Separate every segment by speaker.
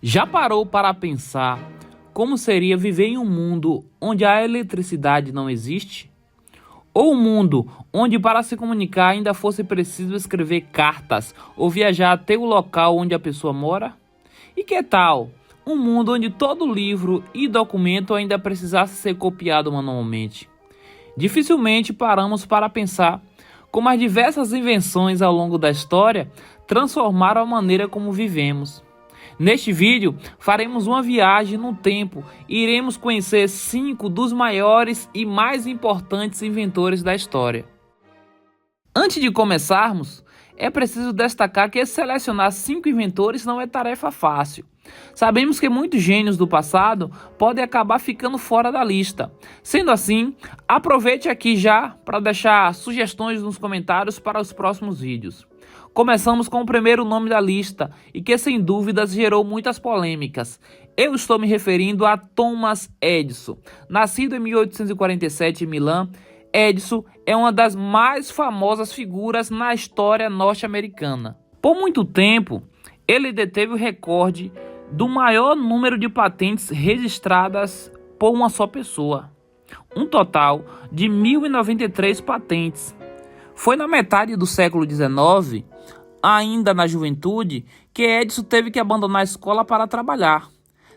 Speaker 1: Já parou para pensar como seria viver em um mundo onde a eletricidade não existe? Ou um mundo onde para se comunicar ainda fosse preciso escrever cartas ou viajar até o local onde a pessoa mora? E que tal um mundo onde todo livro e documento ainda precisasse ser copiado manualmente? Dificilmente paramos para pensar como as diversas invenções ao longo da história transformaram a maneira como vivemos. Neste vídeo, faremos uma viagem no tempo e iremos conhecer 5 dos maiores e mais importantes inventores da história. Antes de começarmos, é preciso destacar que selecionar 5 inventores não é tarefa fácil. Sabemos que muitos gênios do passado podem acabar ficando fora da lista. Sendo assim, aproveite aqui já para deixar sugestões nos comentários para os próximos vídeos. Começamos com o primeiro nome da lista e que sem dúvidas gerou muitas polêmicas. Eu estou me referindo a Thomas Edison. Nascido em 1847 em Milão, Edison é uma das mais famosas figuras na história norte-americana. Por muito tempo, ele deteve o recorde do maior número de patentes registradas por uma só pessoa. Um total de 1.093 patentes. Foi na metade do século XIX, ainda na juventude, que Edison teve que abandonar a escola para trabalhar.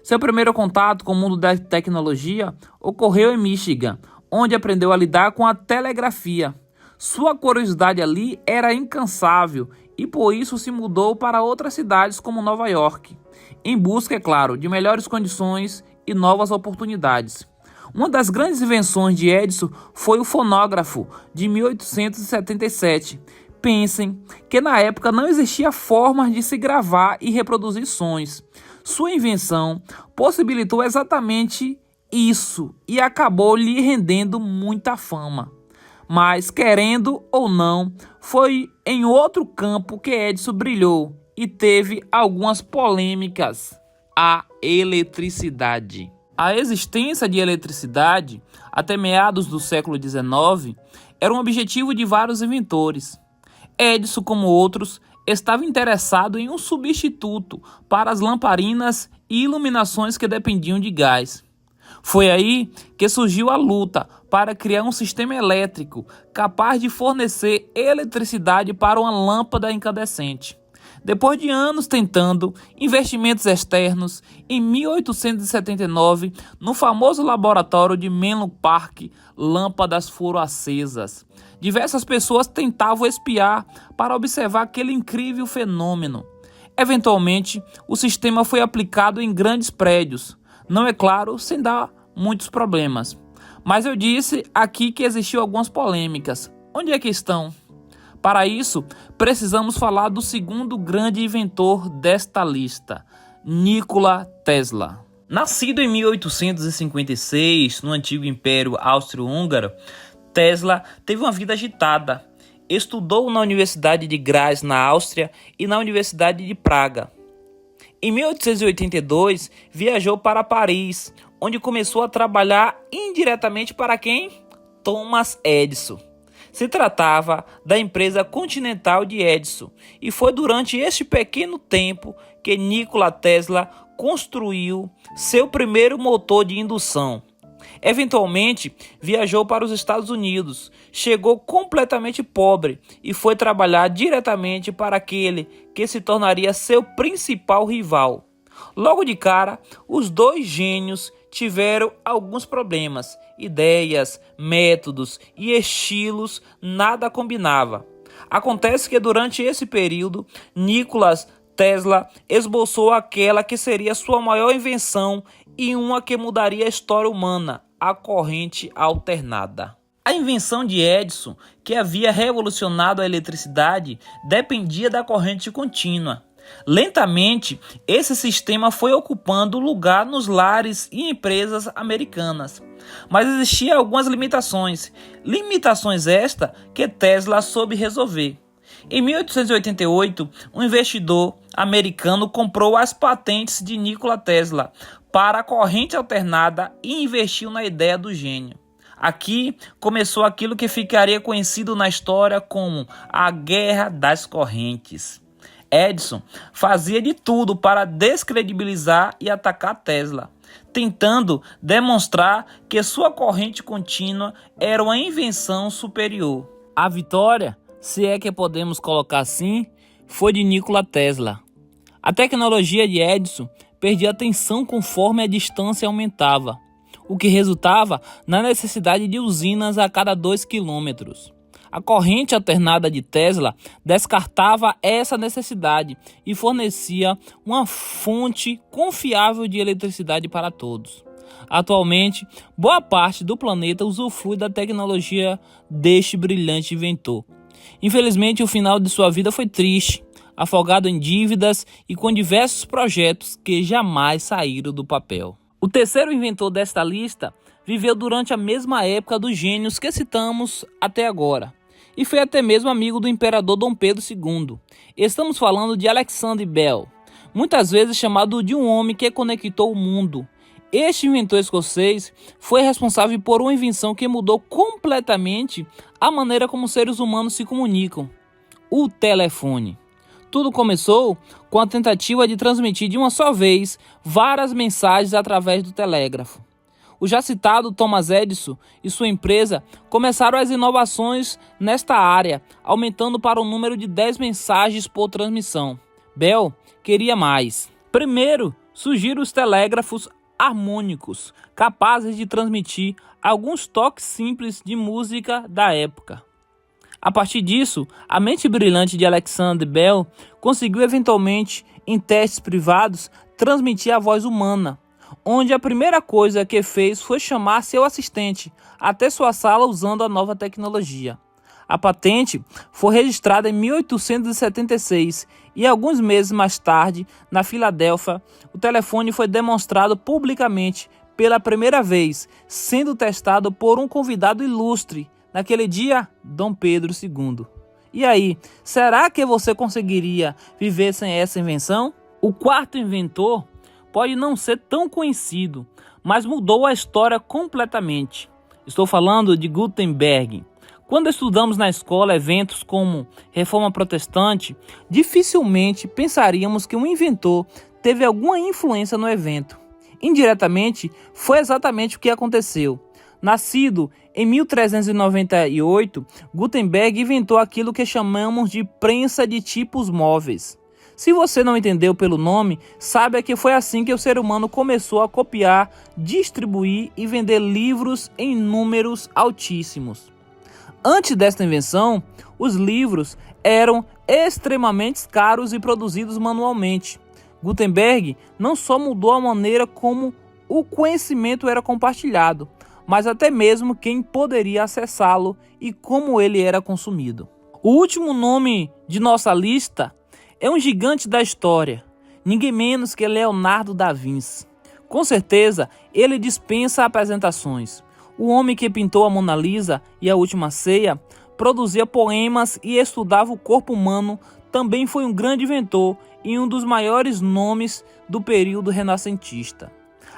Speaker 1: Seu primeiro contato com o mundo da tecnologia ocorreu em Michigan, onde aprendeu a lidar com a telegrafia. Sua curiosidade ali era incansável e por isso se mudou para outras cidades como Nova York, em busca, é claro, de melhores condições e novas oportunidades. Uma das grandes invenções de Edison foi o fonógrafo de 1877. Pensem que na época não existia forma de se gravar e reproduzir sons. Sua invenção possibilitou exatamente isso e acabou lhe rendendo muita fama. Mas, querendo ou não, foi em outro campo que Edison brilhou e teve algumas polêmicas: a eletricidade. A existência de eletricidade, até meados do século XIX, era um objetivo de vários inventores. Edison, como outros, estava interessado em um substituto para as lamparinas e iluminações que dependiam de gás. Foi aí que surgiu a luta para criar um sistema elétrico capaz de fornecer eletricidade para uma lâmpada incandescente. Depois de anos tentando investimentos externos, em 1879, no famoso laboratório de Menlo Park, lâmpadas foram acesas. Diversas pessoas tentavam espiar para observar aquele incrível fenômeno. Eventualmente, o sistema foi aplicado em grandes prédios. Não é claro, sem dar muitos problemas. Mas eu disse aqui que existiu algumas polêmicas. Onde é que estão? Para isso, precisamos falar do segundo grande inventor desta lista, Nikola Tesla. Nascido em 1856, no antigo Império Austro-Húngaro, Tesla teve uma vida agitada. Estudou na Universidade de Graz, na Áustria, e na Universidade de Praga. Em 1882, viajou para Paris, onde começou a trabalhar indiretamente para quem? Thomas Edison. Se tratava da empresa Continental de Edison, e foi durante este pequeno tempo que Nikola Tesla construiu seu primeiro motor de indução. Eventualmente, viajou para os Estados Unidos, chegou completamente pobre e foi trabalhar diretamente para aquele que se tornaria seu principal rival. Logo de cara, os dois gênios tiveram alguns problemas, ideias, métodos e estilos nada combinava. Acontece que durante esse período, Nikola Tesla esboçou aquela que seria sua maior invenção e uma que mudaria a história humana, a corrente alternada. A invenção de Edison, que havia revolucionado a eletricidade, dependia da corrente contínua. Lentamente, esse sistema foi ocupando lugar nos lares e empresas americanas. Mas existiam algumas limitações estas que Tesla soube resolver. Em 1888, um investidor americano comprou as patentes de Nikola Tesla para a corrente alternada e investiu na ideia do gênio. Aqui começou aquilo que ficaria conhecido na história como a Guerra das Correntes. Edison fazia de tudo para descredibilizar e atacar Tesla, tentando demonstrar que sua corrente contínua era uma invenção superior. A vitória, se é que podemos colocar assim, foi de Nikola Tesla. A tecnologia de Edison perdia atenção conforme a distância aumentava, o que resultava na necessidade de usinas a cada 2 quilômetros. A corrente alternada de Tesla descartava essa necessidade e fornecia uma fonte confiável de eletricidade para todos. Atualmente, boa parte do planeta usufrui da tecnologia deste brilhante inventor. Infelizmente, o final de sua vida foi triste, afogado em dívidas e com diversos projetos que jamais saíram do papel. O terceiro inventor desta lista viveu durante a mesma época dos gênios que citamos até agora, e foi até mesmo amigo do imperador Dom Pedro II. Estamos falando de Alexander Bell, muitas vezes chamado de um homem que conectou o mundo. Este inventor escocês foi responsável por uma invenção que mudou completamente a maneira como os seres humanos se comunicam: o telefone. Tudo começou com a tentativa de transmitir de uma só vez várias mensagens através do telégrafo. O já citado Thomas Edison e sua empresa começaram as inovações nesta área, aumentando para o número de 10 mensagens por transmissão. Bell queria mais. Primeiro, surgiram os telégrafos harmônicos, capazes de transmitir alguns toques simples de música da época. A partir disso, a mente brilhante de Alexander Bell conseguiu eventualmente, em testes privados, transmitir a voz humana, onde a primeira coisa que fez foi chamar seu assistente até sua sala usando a nova tecnologia. A patente foi registrada em 1876 e alguns meses mais tarde, na Filadélfia, o telefone foi demonstrado publicamente pela primeira vez, sendo testado por um convidado ilustre, naquele dia, Dom Pedro II. E aí, será que você conseguiria viver sem essa invenção? O quarto inventor pode não ser tão conhecido, mas mudou a história completamente. Estou falando de Gutenberg. Quando estudamos na escola eventos como Reforma Protestante, dificilmente pensaríamos que um inventor teve alguma influência no evento. Indiretamente, foi exatamente o que aconteceu. Nascido em 1398, Gutenberg inventou aquilo que chamamos de prensa de tipos móveis. Se você não entendeu pelo nome, saiba que foi assim que o ser humano começou a copiar, distribuir e vender livros em números altíssimos. Antes desta invenção, os livros eram extremamente caros e produzidos manualmente. Gutenberg não só mudou a maneira como o conhecimento era compartilhado, mas até mesmo quem poderia acessá-lo e como ele era consumido. O último nome de nossa lista é um gigante da história, ninguém menos que Leonardo da Vinci. Com certeza, ele dispensa apresentações. O homem que pintou a Mona Lisa e a Última Ceia, produzia poemas e estudava o corpo humano, também foi um grande inventor e um dos maiores nomes do período renascentista.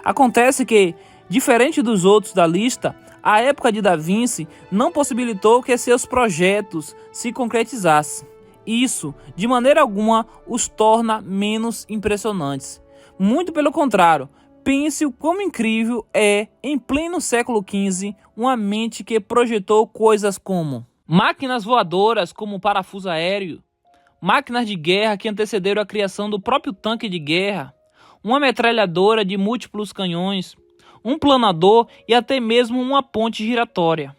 Speaker 1: Acontece que, diferente dos outros da lista, a época de Da Vinci não possibilitou que seus projetos se concretizassem. Isso, de maneira alguma, os torna menos impressionantes. Muito pelo contrário, pense o quão incrível é, em pleno século XV, uma mente que projetou coisas como máquinas voadoras como o parafuso aéreo, máquinas de guerra que antecederam a criação do próprio tanque de guerra, uma metralhadora de múltiplos canhões, um planador e até mesmo uma ponte giratória.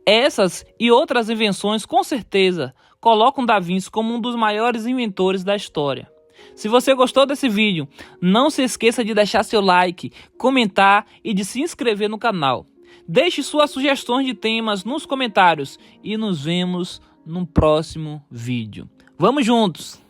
Speaker 1: Essas e outras invenções com certeza colocam Da Vinci como um dos maiores inventores da história. Se você gostou desse vídeo, não se esqueça de deixar seu like, comentar e de se inscrever no canal. Deixe suas sugestões de temas nos comentários e nos vemos no próximo vídeo. Vamos juntos!